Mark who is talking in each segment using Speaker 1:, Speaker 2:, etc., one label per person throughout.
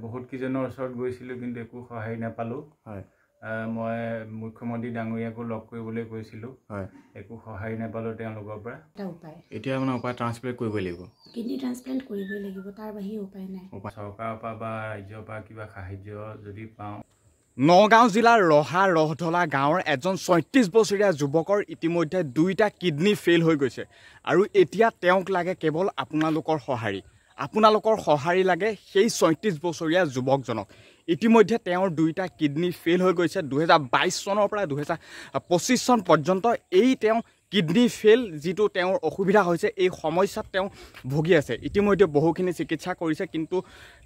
Speaker 1: বহুত কিজনৰ ওচৰত গৈছিলোঁ কিন্তু একো সহায় নাপালোঁ। মই মুখ্যমন্ত্ৰী ডাঙৰীয়াকো লগ কৰিবলৈ কৈছিলোঁ, একো সহায় নাপালোঁ তেওঁলোকৰ পৰা।
Speaker 2: এতিয়া মানে উপায় ট্ৰান্সপ্লেণ্ট কৰিবই লাগিব,
Speaker 3: কিডনি ট্ৰান্সপ্লেণ্ট কৰিবই লাগিব, তাৰ বাহিৰে উপায় নাই।
Speaker 1: চৰকাৰৰ পৰা বা ৰাজ্যৰ পৰা কিবা সাহায্য যদি পাওঁ।
Speaker 2: নগাঁও জিলাৰ ৰহধলা গাঁৱৰ এজন ৩৬ বছৰীয়া যুৱকৰ ইতিমধ্যে 2টা কিডনি ফেইল হৈ গৈছে আৰু এতিয়া তেওঁক লাগে কেৱল আপোনালোকৰ সঁহাৰি লাগে সেই ৩৬ বছৰীয়া যুৱকজনক। ইতিমধ্যে তেওঁৰ 2টা কিডনি ফেইল হৈ গৈছে। 2022 চনৰ পৰা 2025 চন পৰ্যন্ত তেওঁ কিডনি ফেইল যিটো তেওঁৰ অসুবিধা হৈছে, এই সমস্যাত তেওঁ ভুগি আছে। ইতিমধ্যে বহুখিনি চিকিৎসা কৰিছে কিন্তু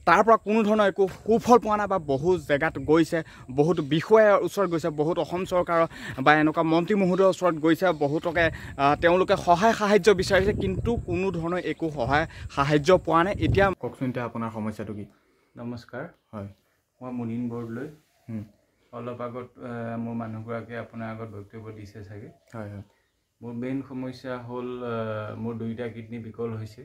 Speaker 2: তাৰ পৰা কোনো ধৰণৰ একো সুফল পোৱা নাই বা বহু জেগাত গৈছে, বহুত বিষয়াৰ ওচৰত গৈছে, বহুত অসম চৰকাৰৰ বা এনেকুৱা মন্ত্ৰী মহোদয়ৰ ওচৰত গৈছে, বহুতকে তেওঁলোকে সহায় সাহায্য বিচাৰিছে কিন্তু কোনো ধৰণৰ একো সহায় সাহায্য পোৱা নাই। এতিয়া কওকচোন, এতিয়া আপোনাৰ সমস্যাটো কি?
Speaker 1: নমস্কাৰ,
Speaker 2: হয়,
Speaker 1: মই মুনীন বৰদলৈ। অলপ আগত মোৰ মানুহগৰাকীয়ে আপোনাৰ আগত বক্তব্য দিছে চাগে।
Speaker 2: হয় হয়।
Speaker 1: মোৰ মেইন সমস্যা হ'ল মোৰ 2টা কিডনি বিকল হৈছে।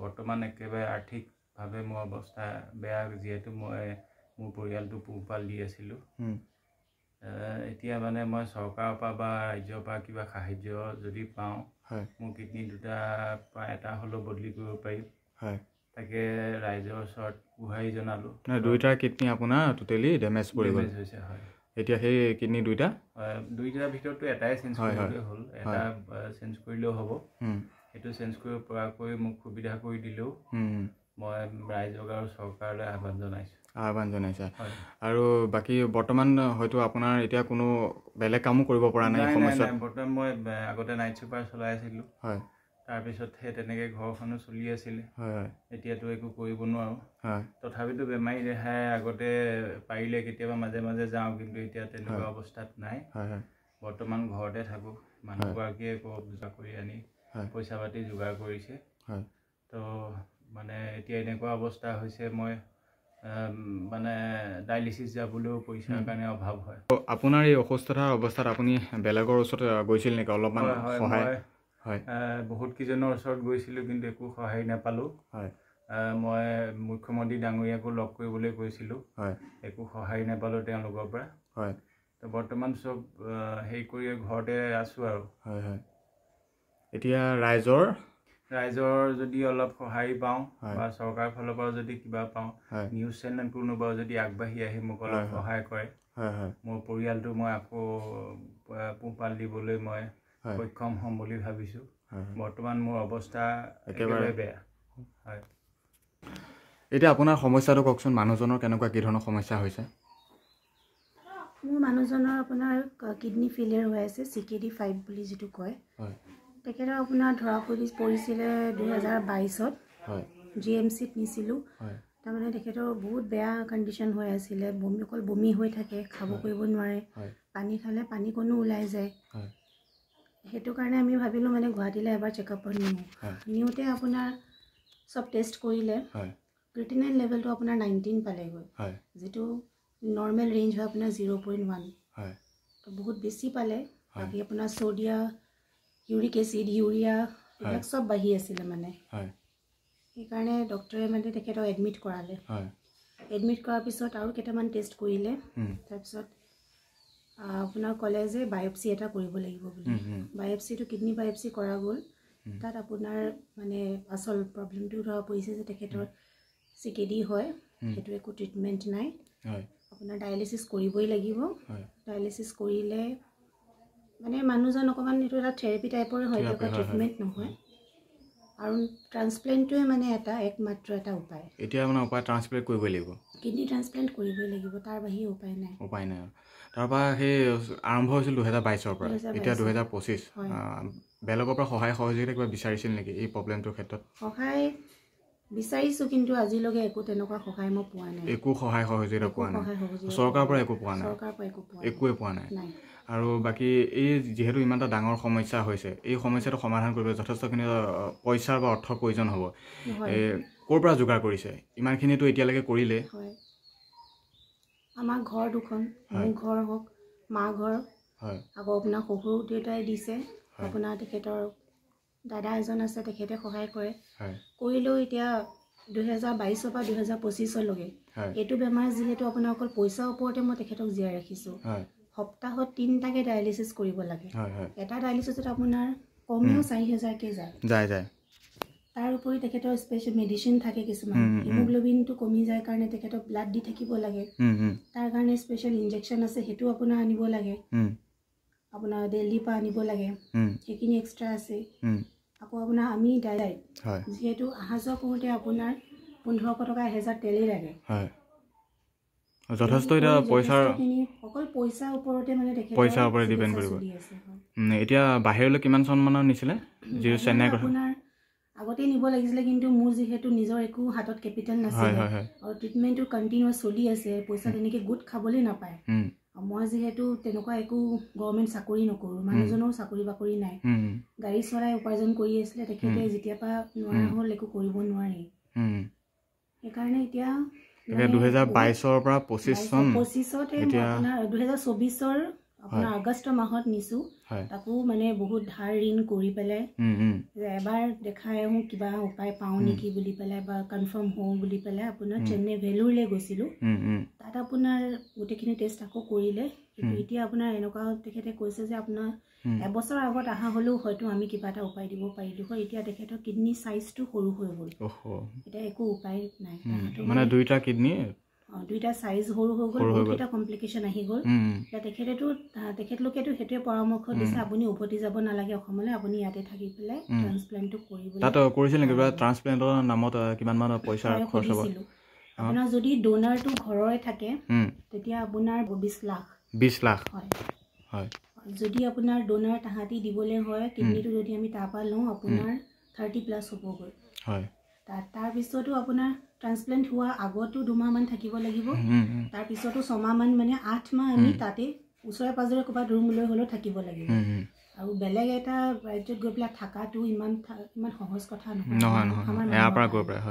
Speaker 1: বৰ্তমান একেবাৰে আৰ্থিকভাৱে মোৰ অৱস্থা বেয়া, যিহেতু মই মোৰ পৰিয়ালটো পোহপাল দি আছিলোঁ। এতিয়া মানে মই চৰকাৰৰ পৰা বা ৰাজ্যৰ পৰা কিবা সাহায্য যদি পাওঁ, মোৰ কিডনি 2টা পৰা এটা হ'লেও বদলি কৰিব পাৰিম। তাকে ৰাইজৰ ওচৰত গুহাৰি জনালোঁ।
Speaker 2: 2টা কিডনি আপোনাৰ টোটেলি ডেমেজ
Speaker 1: হৈছে।
Speaker 2: এতিয়া সেই কিডনি 2টাৰ
Speaker 1: ভিতৰতো এটাই চেঞ্জ কৰিবলৈ হ'ল, এটা চেঞ্জ কৰিলেও হ'ব। সেইটো চেঞ্জ কৰিব পৰাকৈ মোক সুবিধা কৰি দিলেও মই ৰাইজক আৰু চৰকাৰলৈ আহ্বান জনাইছোঁ।
Speaker 2: আৰু বাকী বৰ্তমান হয়তো আপোনাৰ এতিয়া কোনো বেলেগ কামো কৰিব পৰা নাই সমস্যা?
Speaker 1: বৰ্তমান মই আগতে নাইট ছুপাৰ চলাই আছিলোঁ, তাৰপিছত সেই তেনেকৈ ঘৰখনো চলি আছিলে। এতিয়াতো একো কৰিব নোৱাৰোঁ। তথাপিতো বেমাৰী দেখাই আগতে পাৰিলে কেতিয়াবা মাজে মাজে যাওঁ, কিন্তু এতিয়া তেনেকুৱা অৱস্থাত নাই। বৰ্তমান ঘৰতে থাকোঁ। মানুহগৰাকীয়ে যোগাৰ কৰি আনি পইচা পাতি যোগাৰ কৰিছে। তো মানে এতিয়া এনেকুৱা অৱস্থা হৈছে, মই মানে ডায়েলিচিছ যাবলৈও পইচাৰ কাৰণে অভাৱ হয়।
Speaker 2: আপোনাৰ এই অসুস্থতাৰ অৱস্থাত আপুনি বেলেগৰ ওচৰত গৈছিল নেকি অলপমান সহায়?
Speaker 1: বহুত কিজনৰ ওচৰত গৈছিলোঁ কিন্তু একো সহায় নাপালোঁ। মই মুখ্যমন্ত্ৰী ডাঙৰীয়াকো লগ কৰিবলৈ কৈছিলোঁ, একো সহায় নাপালোঁ তেওঁলোকৰ পৰা। তো বৰ্তমান চব হেৰি কৰি ঘৰতে আছোঁ আৰু।
Speaker 2: এতিয়া ৰাইজৰ
Speaker 1: যদি অলপ সহায় পাওঁ বা চৰকাৰৰ ফালৰ পৰা যদি কিবা পাওঁ, নিউজ চেনেল কোনোবাও যদি আগবাঢ়ি আহি মোক অলপ সহায় কৰে, মোৰ পৰিয়ালটো মই আকৌ পোহপাল দিবলৈ মই সক্ষম হ'ম বুলি ভাবিছোঁ। বৰ্তমান মোৰ অৱস্থা একেবাৰে বেয়া।
Speaker 2: এতিয়া আপোনাৰ সমস্যাটো কওকচোন, মানুহজনৰ কেনেকুৱা কি ধৰণৰ সমস্যা হৈছে?
Speaker 3: মোৰ মানুহজনৰ আপোনাৰ কিডনি ফেইলিয়াৰ হৈ আছে, CKD 5 বুলি যিটো কয়। তেখেতৰ আপোনাৰ ধৰা পৰিছিলে 2022ত, GMCত নিছিলোঁ। তাৰমানে তেখেতৰ বহুত বেয়া কণ্ডিশ্যন হৈ আছিলে, অকল বমি হৈ থাকে, খাব কৰিব নোৱাৰে, পানী খালে পানী কণো ওলাই যায়। সেইটো কাৰণে আমি ভাবিলোঁ মানে গুৱাহাটীলৈ এবাৰ চেকআপত নিওঁতে আপোনাৰ চব টেষ্ট কৰিলে, ক্ৰিটিনাইন লেভেলটো আপোনাৰ 19 পালেগৈ, যিটো নৰ্মেল ৰেঞ্জ হয় আপোনাৰ 0.1। বহুত বেছি পালে। বাকী আপোনাৰ ছ'ডিয়াম, ইউৰিক এচিড, ইউৰিয়া এইবিলাক চব বাঢ়ি আছিলে মানে। সেইকাৰণে ডক্টৰে মানে তেখেতক এডমিট কৰালে। এডমিট কৰাৰ পিছত আৰু কেইটামান টেষ্ট কৰিলে, তাৰপিছত আপোনাৰ ক'লে যে বায়'পচি এটা কৰিব লাগিব বুলি। বায়'পচিটো কিডনি বায়'পচি কৰা গ'ল। তাত আপোনাৰ মানে আচল প্ৰব্লেমটো ধৰা পৰিছে যে তেখেতৰ CKD হয়, সেইটো একো ট্ৰিটমেণ্ট নাই। আপোনাৰ ডায়েলিচিছ কৰিবই লাগিব। ডায়েলিচিছ কৰিলে মানে মানুহজন অকণমান এইটো এটা থেৰাপি টাইপৰে হয়, এইটো ট্ৰিটমেণ্ট নহয়। আৰু ট্ৰান্সপ্লেণ্টটোৱে মানে একমাত্ৰ এটা উপায়।
Speaker 2: এতিয়া মানে উপায় ট্ৰান্সপ্লেণ্ট কৰিবই লাগিব,
Speaker 3: কিডনি ট্ৰান্সপ্লেণ্ট কৰিবই লাগিব, তাৰ বাহিৰে উপায় নাই।
Speaker 2: তাৰপৰা সেই আৰম্ভ হৈছিল 2022ৰ পৰা, এতিয়া 2025। বেলেগৰ পৰা সহায় সহযোগিতা কিবা বিচাৰিছিল নেকি এই প্ৰব্লেমটোৰ ক্ষেত্ৰত? সহায়
Speaker 3: বিচাৰিছোঁ কিন্তু আজিলৈকে একো তেনেকুৱা সহায় মই পোৱা নাই।
Speaker 2: একো সহায় সহযোগিতা পোৱা নাই? চৰকাৰৰ পৰা একো পোৱা নাই? একোৱে পোৱা নাই। আৰু বাকী এই যিহেতু ইমান এটা ডাঙৰ সমস্যা হৈছে, এই সমস্যাটো সমাধান কৰিবলৈ যথেষ্টখিনি পইচাৰ বা অৰ্থৰ প্ৰয়োজন হ'ব। ক'ৰ পৰা যোগাৰ কৰিছে? ইমানখিনিতো এতিয়ালৈকে কৰিলে।
Speaker 3: আমাৰ ঘৰ দুখন, মোৰ ঘৰ হওক, মা ঘৰ, আকৌ আপোনাৰ শহুৰ দেউতাই দিছে, আপোনাৰ তেখেতৰ দাদা এজন আছে, তেখেতে সহায় কৰে। কৰিলেও এতিয়া 2022 পৰা 2025 লৈকে এইটো বেমাৰ যিহেতু আপোনাৰ অকল পইচাৰ ওপৰতে মই তেখেতক জীয়াই ৰাখিছোঁ। সপ্তাহত 3টাকে ডায়ালিচিছ কৰিব লাগে। এটা ডায়ালিচিছত আপোনাৰ কমেও 4,000কে যায়। তাৰ উপৰি তেখেতৰ স্পেচিয়েল মেডিচিন থাকে কিছুমান। হিমোগ্লোবিনটো কমি যায় কাৰণে তেখেতক ব্লাড দি থাকিব লাগে। তাৰ কাৰণে স্পেচিয়েল ইনজেকশ্যন আছে, সেইটো আপোনাৰ আনিব লাগে। আপোনাৰ দিল্লীৰ পৰা আনিব লাগে, সেইখিনি এক্সট্ৰা আছে। আকৌ আপোনাৰ আমি ডাইৰেক্ট যিহেতু অহা যোৱা কৰোঁতে আপোনাৰ 1500 টকা 1000 তেলেই লাগে।
Speaker 2: যথেষ্ট এতিয়া পইচাৰ
Speaker 3: অকল পইচাৰ ওপৰতে মানে
Speaker 2: পইচাৰ ওপৰত ডিপেণ্ড কৰিব। এতিয়া বাহিৰলৈ কিমান চন মানৰ নিছিলে যিটো চেন্নাই
Speaker 3: আপোনাৰ আগতে নিব লাগিছিলে, কিন্তু মোৰ যিহেতু নিজৰ একো হাতত কেপিটেল নাছিলে আৰু ট্ৰিটমেণ্টটো কণ্টিনিউৱাছ চলি আছে, পইচা তেনেকৈ গোট খাবলৈ নাপায়। মই যিহেতু তেনেকুৱা একো গভৰ্ণমেণ্ট চাকৰি নকৰোঁ, মানুহজনৰো চাকৰি বাকৰি নাই, গাড়ী চলাই উপাৰ্জন কৰি আছিলে। তেখেতে যেতিয়াৰ পৰা নোৱাৰা হ'ল একো কৰিব নোৱাৰি, সেইকাৰণে এতিয়া
Speaker 2: 2022 পৰা
Speaker 3: 25তে আপোনাৰ 2024 আপোনাৰ আগষ্ট মাহত নিছোঁ। তাকো মানে বহুত ধাৰ ঋণ কৰি পেলাই এবাৰ দেখাই আহোঁ কিবা উপায় পাওঁ নেকি বুলি পেলাই বা কনফাৰ্ম হওঁ বুলি পেলাই আপোনাৰ চেন্নাই ভেলুৰলৈ গৈছিলোঁ। তাত আপোনাৰ গোটেইখিনি টেষ্ট আকৌ কৰিলে, কিন্তু এতিয়া আপোনাৰ এনেকুৱা তেখেতে কৈছে যে আপোনাৰ এবছৰ আগত অহা হ'লেও হয়তো আমি কিবা এটা উপায় দিব পাৰিলোঁ হয়। এতিয়া তেখেতৰ কিডনী চাইজটো সৰু হৈ গ'ল, এতিয়া একো উপায় নাই।
Speaker 2: মানে দুইটা কিডনী
Speaker 3: দুইটা চাইজ সৰু হৈ গ'ল, বহুতকেইটা কমপ্লিকেশ্যন আহি গ'ল। এতিয়া তেখেতলোকেতো সেইটোৱে পৰামৰ্শ দিছে, আপুনি উভতি যাব নালাগে অসমলৈ, আপুনি ইয়াতে থাকি পেলাই ট্ৰান্সপ্লেণ্টটো কৰিবলৈ।
Speaker 2: তাত কৰিছিল নেকি কিবা ট্ৰান্সপ্লেণ্টৰ নামত কিমান মান পইচা খৰচ হ'ব?
Speaker 3: আপোনাৰ যদি ডোনাৰটো ঘৰৰে থাকে তেতিয়া আপোনাৰ 20 লাখ।
Speaker 2: 20 লাখ
Speaker 3: হয়। যদি আপোনাৰ ডোনাৰ তাহাঁতি দিবলৈ হয়, কিডনীটো যদি আমি তাৰপৰা লওঁ আপোনাৰ 30+ হ'বগৈ। তাৰপিছতো আপোনাৰ ট্ৰান্সপ্লেণ্ট হোৱা আগতো 2 মাহমান থাকিব লাগিব, তাৰপিছতো 6 মাহমান, মানে 8 মাহ আমি তাতে ওচৰে পাঁজৰে ক'ৰবাত ৰুম লৈ হ'লেও থাকিব লাগিব। আৰু বেলেগ এটা ৰাজ্যত গৈ পেলাই থকাটো ইমান সহজ কথা নহয়।
Speaker 2: ইয়াৰ পৰা গৈ পেলাই